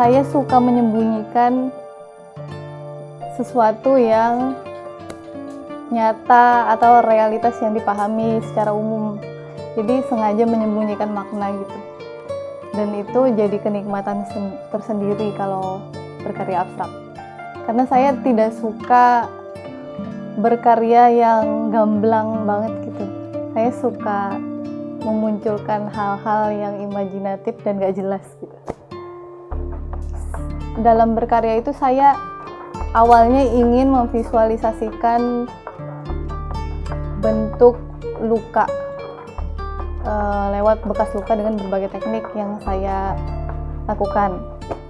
saya suka menyembunyikan sesuatu yang nyata atau realitas yang dipahami secara umum. Jadi sengaja menyembunyikan makna gitu. Dan itu jadi kenikmatan tersendiri kalau berkarya abstrak. Karena saya tidak suka berkarya yang gamblang banget gitu. Saya suka memunculkan hal-hal yang imajinatif dan gak jelas gitu. Dalam berkarya itu saya awalnya ingin memvisualisasikan bentuk luka lewat bekas luka dengan berbagai teknik yang saya lakukan.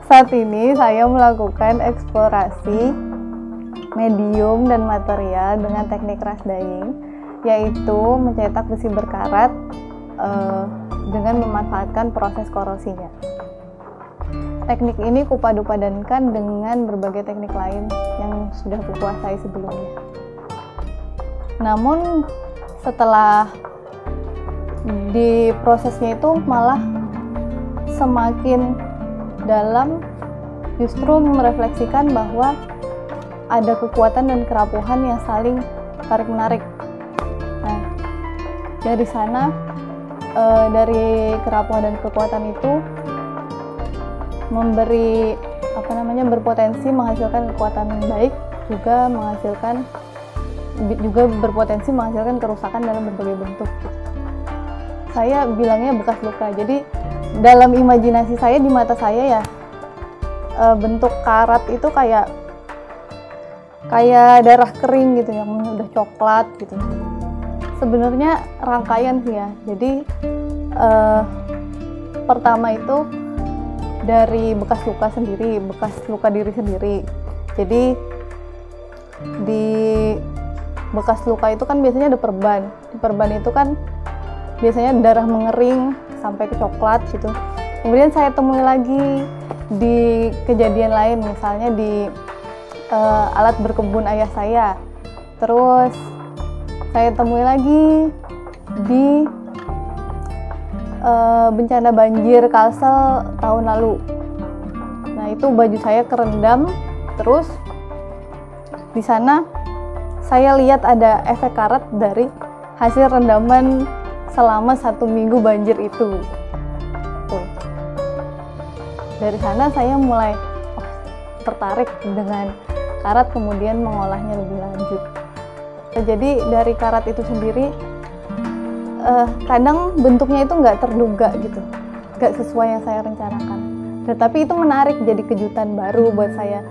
Saat ini saya melakukan eksplorasi medium dan material dengan teknik rush dyeing, yaitu mencetak besi berkarat dengan memanfaatkan proses korosinya. Teknik ini kupadu-padankan dengan berbagai teknik lain yang sudah kukuasai sebelumnya. Namun setelah di prosesnya itu malah semakin dalam, justru merefleksikan bahwa ada kekuatan dan kerapuhan yang saling tarik-menarik. Nah, dari sana, dari kerapuhan dan kekuatan itu berpotensi menghasilkan kekuatan yang baik, juga berpotensi menghasilkan kerusakan dalam berbagai bentuk. Saya bilangnya bekas luka. Jadi dalam imajinasi saya, di mata saya ya, bentuk karat itu kayak darah kering gitu yang udah coklat gitu. Sebenarnya rangkaian sih ya. Jadi pertama itu dari bekas luka sendiri, bekas luka diri sendiri. Jadi di bekas luka itu kan biasanya ada perban. Di perban itu kan biasanya darah mengering sampai ke coklat gitu. Kemudian saya temui lagi di kejadian lain, misalnya di alat berkebun ayah saya. Terus saya temui lagi di bencana banjir Kalsel tahun lalu. Nah, itu baju saya kerendam, terus di sana saya lihat ada efek karat dari hasil rendaman selama 1 minggu banjir itu. Tuh. Dari sana saya mulai tertarik dengan karat, kemudian mengolahnya lebih lanjut. Jadi dari karat itu sendiri, kadang bentuknya itu nggak terduga gitu, nggak sesuai yang saya rencanakan. Tetapi itu menarik, jadi kejutan baru buat saya.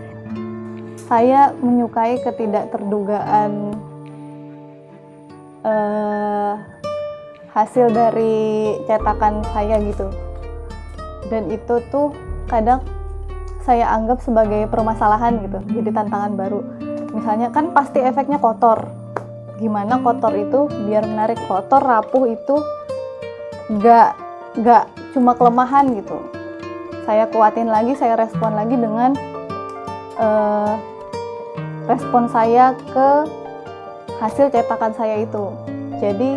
Saya menyukai ketidakterdugaan hasil dari cetakan saya gitu. Dan itu tuh kadang saya anggap sebagai permasalahan gitu, jadi tantangan baru. Misalnya kan pasti efeknya kotor. Gimana kotor itu biar menarik? Kotor, rapuh itu nggak cuma kelemahan gitu. Saya kuatin lagi, saya respon lagi dengan respon saya ke hasil cetakan saya itu. Jadi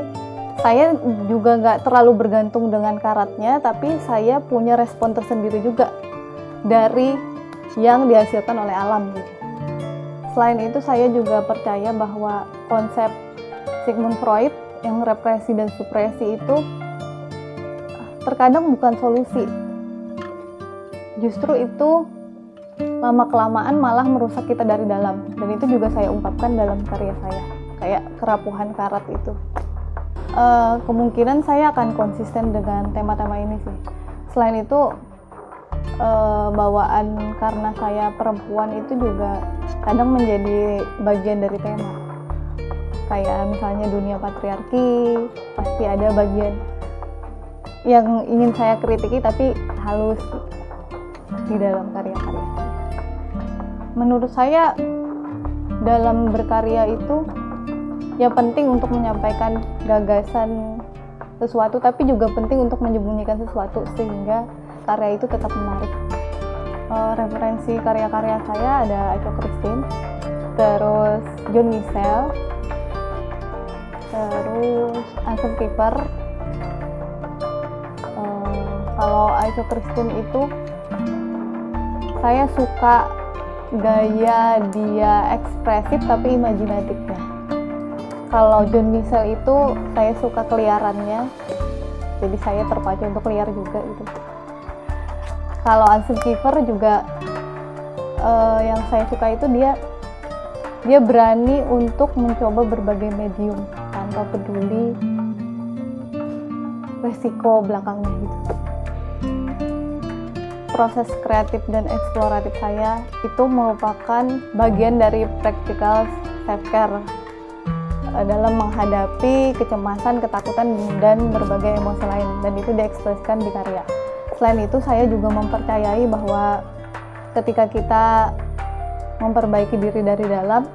saya juga nggak terlalu bergantung dengan karatnya, tapi saya punya respon tersendiri juga dari yang dihasilkan oleh alam gitu. Selain itu, saya juga percaya bahwa konsep Sigmund Freud yang represi dan supresi itu terkadang bukan solusi. Justru itu lama-kelamaan malah merusak kita dari dalam. Dan itu juga saya ungkapkan dalam karya saya, kayak kerapuhan karat itu. Kemungkinan saya akan konsisten dengan tema-tema ini sih. Selain itu, bawaan karena saya perempuan itu juga kadang menjadi bagian dari tema. Kayak misalnya dunia patriarki, pasti ada bagian yang ingin saya kritiki tapi halus di dalam karya-karya. Menurut saya dalam berkarya itu ya penting untuk menyampaikan gagasan sesuatu, tapi juga penting untuk menyembunyikan sesuatu sehingga karya itu tetap menarik. Referensi karya-karya saya ada Aisha Christine, terus John Michel, terus Ansem Kiefer. Kalau Aisha Christine itu Saya suka gaya dia ekspresif tapi imajinatifnya. Kalau John Michel itu saya suka keliarannya, jadi saya terpacu untuk liar juga gitu. Kalau Ansel Kiefer juga yang saya suka itu dia berani untuk mencoba berbagai medium tanpa peduli resiko belakangnya gitu. Proses kreatif dan eksploratif saya itu merupakan bagian dari practical self-care dalam menghadapi kecemasan, ketakutan, dan berbagai emosi lain, dan itu diekspresikan di karya. Selain itu, saya juga mempercayai bahwa ketika kita memperbaiki diri dari dalam,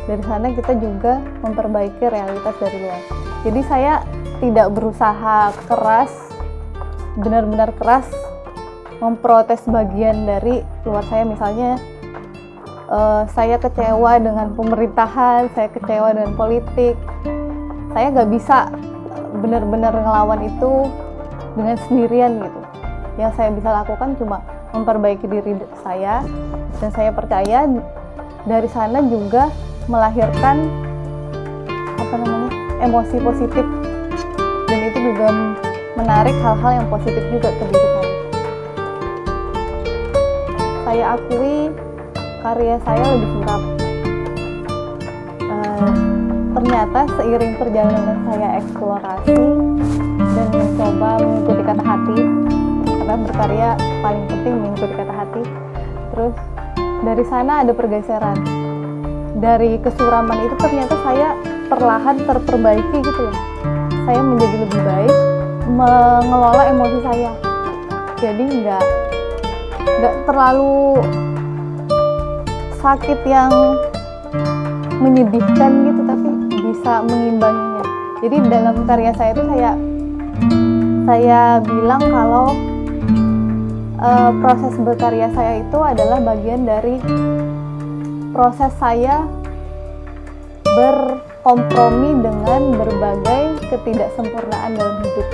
dari sana kita juga memperbaiki realitas dari luar. Jadi saya tidak berusaha keras, benar-benar keras memprotes bagian dari luar saya. Misalnya saya kecewa dengan pemerintahan, saya kecewa dengan politik, saya nggak bisa benar-benar ngelawan itu dengan sendirian gitu. Yang saya bisa lakukan cuma memperbaiki diri saya, dan saya percaya dari sana juga melahirkan emosi positif, dan itu juga menarik hal-hal yang positif juga ke diri saya. Saya akui karya saya lebih suram. Ternyata seiring perjalanan saya eksplorasi dan mencoba mengikuti kata hati, karena berkarya paling penting mengikuti kata hati, terus dari sana ada pergeseran. Dari kesuraman itu ternyata saya perlahan terperbaiki gitu loh. Saya menjadi lebih baik mengelola emosi saya. Jadi nggak terlalu sakit yang menyedihkan gitu, tapi bisa mengimbanginya. Jadi dalam karya saya itu saya bilang kalau proses berkarya saya itu adalah bagian dari proses saya berkompromi dengan berbagai ketidaksempurnaan dalam hidup.